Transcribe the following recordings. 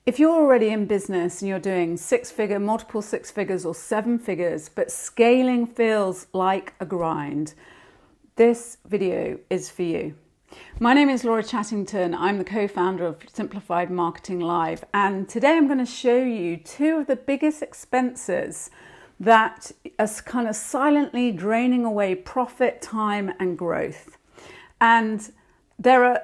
If you're already in business and you're doing six-figure, multiple six figures or seven figures, but scaling feels like a grind, this video is for you. My name is Laura Chattington. I'm the co-founder of Simplified Marketing Live, and today I'm going to show you two of the biggest expenses that are kind of silently draining away profit, time, and growth. And there are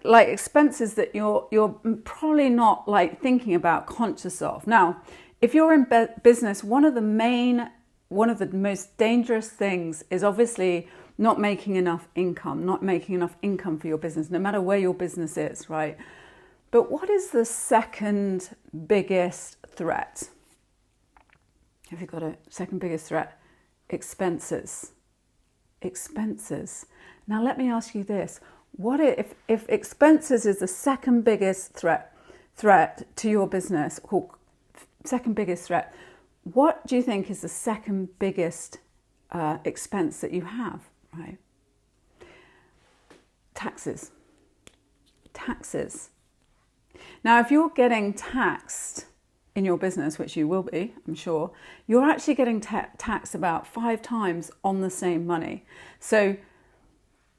like expenses that you're probably not like thinking about, conscious of. Now, if you're in business, one of the most dangerous things is obviously not making enough income for your business, no matter where your business is, right? But what is the second biggest threat? Have you got a second biggest threat? Expenses. Expenses. Now let me ask you this. What if expenses is the second biggest threat to your business, or second biggest threat, what do you think is the second biggest expense that you have, right? Taxes. Taxes. Now, if you're getting taxed in your business, which you will be, I'm sure, you're actually getting taxed about 5 times on the same money. So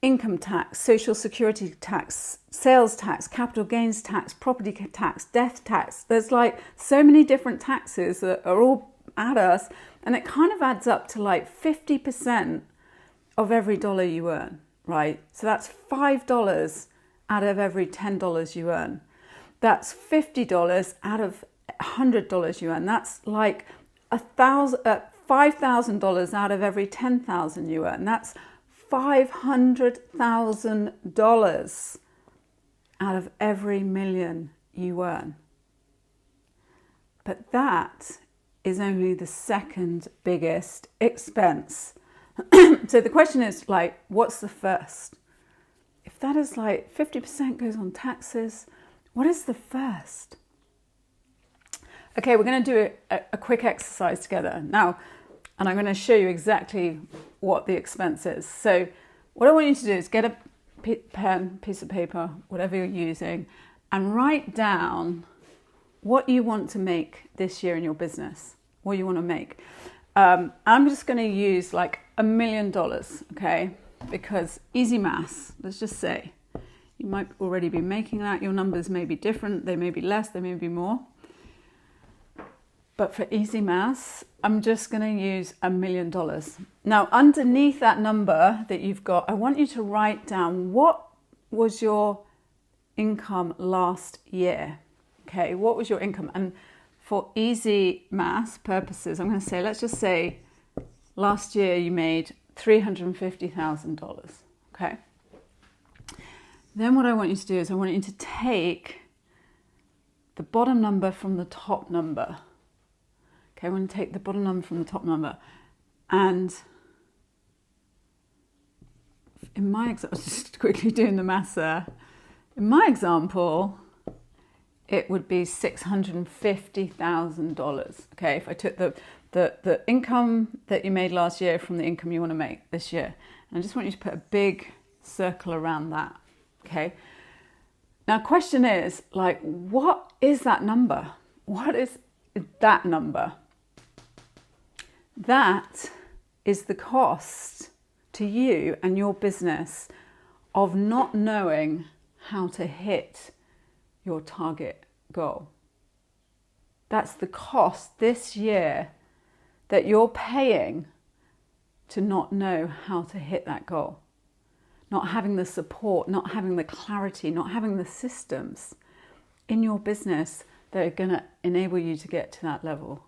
income tax, social security tax, sales tax, capital gains tax, property tax, death tax. There's like so many different taxes that are all at us, and it kind of adds up to like 50% of every dollar you earn, right? So that's $5 out of every $10 you earn. That's $50 out of $100 you earn. That's like $5,000 out of every $10,000 you earn. That's $500,000 out of every million you earn. But that is only the second biggest expense. So the question is like, what's the first? If that is like 50% goes on taxes, what is the first? Okay, we're going to do a quick exercise together now, and I'm going to show you exactly what the expense is. So what I want you to do is get a pen, piece of paper, whatever you're using, and write down what you want to make this year in your business, what you want to make. I'm just going to use like $1 million, okay? Because easy maths, let's just say. You might already be making that. Your numbers may be different. They may be less, they may be more. But for easy maths, I'm just going to use $1 million. Now, underneath that number that you've got, I want you to write down what was your income last year. Okay, what was your income? And for easy maths purposes, I'm going to say, let's just say last year you made $350,000. Okay. Then what I want you to do is I want you to take the bottom number from the top number. Okay, I want to take the bottom number from the top number. And in my example, just quickly doing the maths there. In my example, it would be $650,000. Okay, if I took the income that you made last year from the income you want to make this year. And I just want you to put a big circle around that. Okay. Now, question is like, what is that number? What is that number? That is the cost to you and your business of not knowing how to hit your target goal. That's the cost this year that you're paying to not know how to hit that goal. Not having the support, not having the clarity, not having the systems in your business that are going to enable you to get to that level.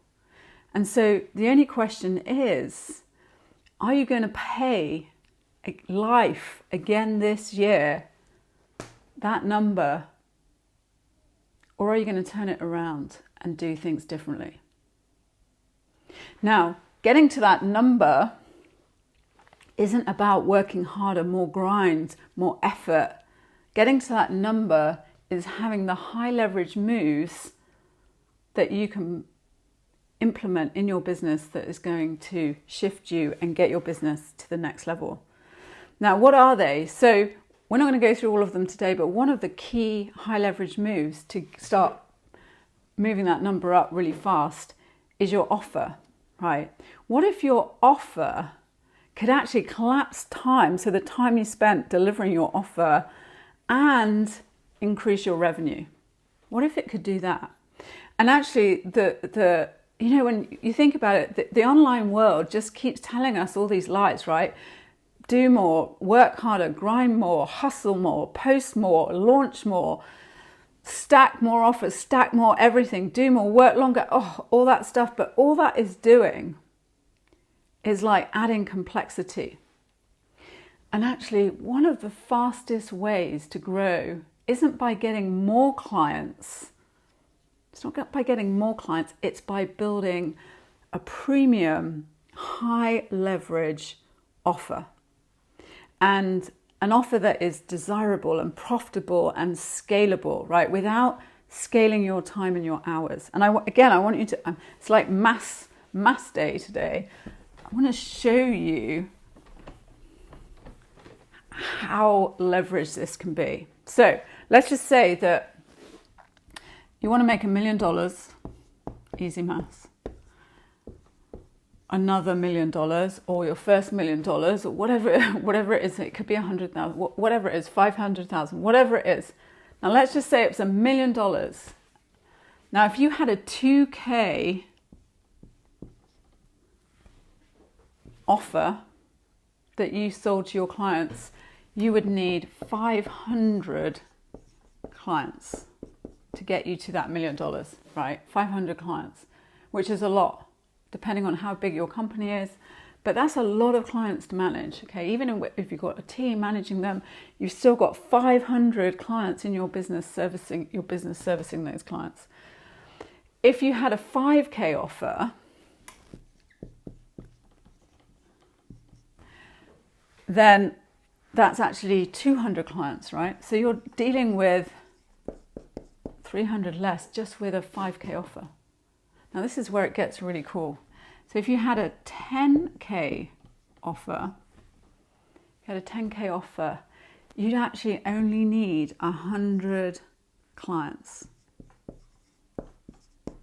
And so the only question is, are you going to pay life again this year, that number, or are you going to turn it around and do things differently? Now, getting to that number isn't about working harder, more grind, more effort. Getting to that number is having the high leverage moves that you can implement in your business that is going to shift you and get your business to the next level. Now, what are they? So we're not going to go through all of them today, but one of the key high leverage moves to start moving that number up really fast is your offer, right? What if your offer could actually collapse time, so the time you spent delivering your offer, and increase your revenue? What if it could do that? And actually, when you think about it, the online world just keeps telling us all these lies, right? Do more, work harder, grind more, hustle more, post more, launch more, stack more offers, stack more everything, do more, work longer, all that stuff. But all that is doing is like adding complexity. And actually, one of the fastest ways to grow isn't by getting more clients. It's not by getting more clients, it's by building a premium, high leverage offer. And an offer that is desirable and profitable and scalable, right? Without scaling your time and your hours. And I want you to, it's like mass day today. I want to show you how leveraged this can be. So let's just say that you want to make $1 million, easy maths, another $1 million, or your first $1 million, or whatever it is. It could be 100,000, whatever it is, 500,000, whatever it is. Now let's just say it's $1 million. Now, if you had a 2K offer that you sold to your clients, you would need 500 clients to get you to that $1 million, right? 500 clients, which is a lot, depending on how big your company is. But that's a lot of clients to manage, okay? Even if you've got a team managing them, you've still got 500 clients in your business servicing those clients. If you had a 5K offer, then that's actually 200 clients, right? So you're dealing with 300 less just with a 5K offer. Now this is where it gets really cool. So if you had a 10K offer, you'd actually only need 100 clients.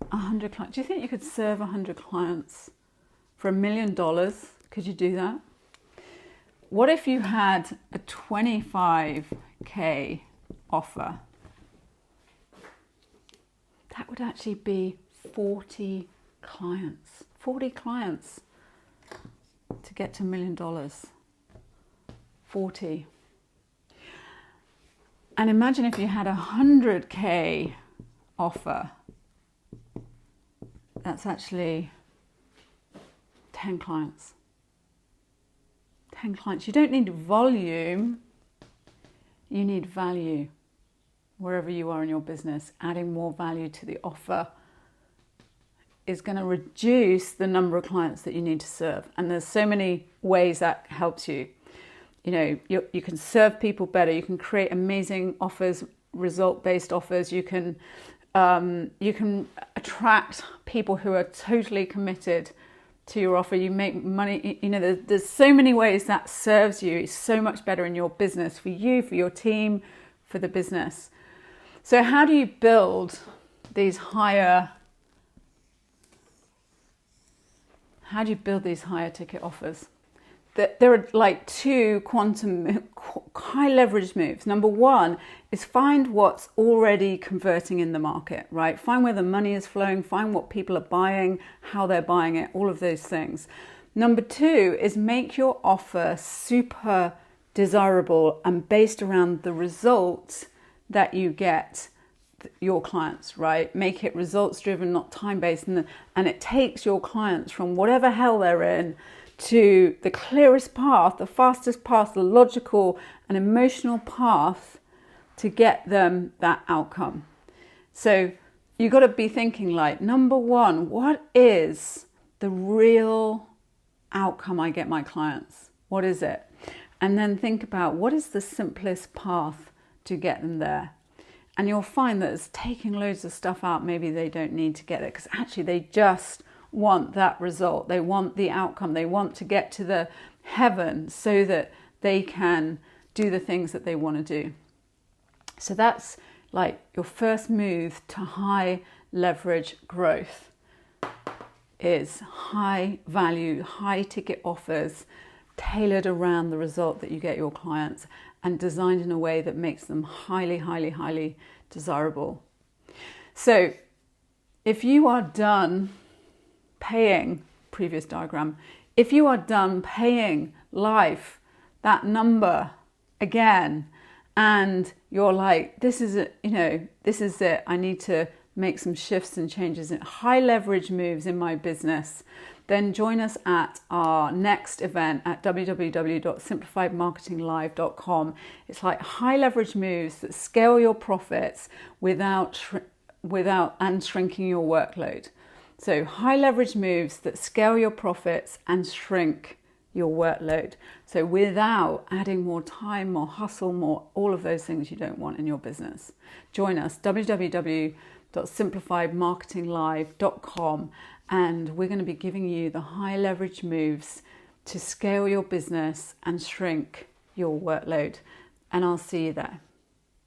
100 clients. Do you think you could serve 100 clients for $1 million? Could you do that? What if you had a 25K offer? That would actually be 40 clients. 40 clients to get to $1 million. 40. And imagine if you had a 100K offer. That's actually 10 clients. 10 clients. You don't need volume, you need value. Wherever you are in your business, adding more value to the offer is going to reduce the number of clients that you need to serve. And there's so many ways that helps you. You know, you can serve people better. You can create amazing offers, result-based offers. You can attract people who are totally committed to your offer. You make money. You know, there's so many ways that serves you. It's so much better in your business, for you, for your team, for the business. So how do you build these higher ticket offers? There are like two high leverage moves. Number one is find what's already converting in the market, right? Find where the money is flowing, find what people are buying, how they're buying it, all of those things. Number two is make your offer super desirable and based around the results that you get your clients, right? Make it results driven, not time based, and it takes your clients from whatever hell they're in to the clearest path, the fastest path, the logical and emotional path to get them that outcome. So you got to be thinking like, number one, what is the real outcome I get my clients? What is it? And then think about what is the simplest path to get them there. And you'll find that it's taking loads of stuff out. Maybe they don't need to get it because actually they just want that result. They want the outcome. They want to get to the heaven so that they can do the things that they want to do. So that's like your first move to high leverage growth is high value, high ticket offers tailored around the result that you get your clients and designed in a way that makes them highly, highly, highly desirable. So if you are done paying, previous diagram, if you are done paying life, that number again, and you're like, this is it, this is it, I need to make some shifts and changes in high leverage moves in my business, then join us at our next event at www.simplifiedmarketinglive.com. It's like high leverage moves that scale your profits without shrinking your workload. So high leverage moves that scale your profits and shrink your workload. So without adding more time, more hustle, more all of those things you don't want in your business. Join us, www.simplifiedmarketinglive.com, and we're going to be giving you the high leverage moves to scale your business and shrink your workload. And I'll see you there.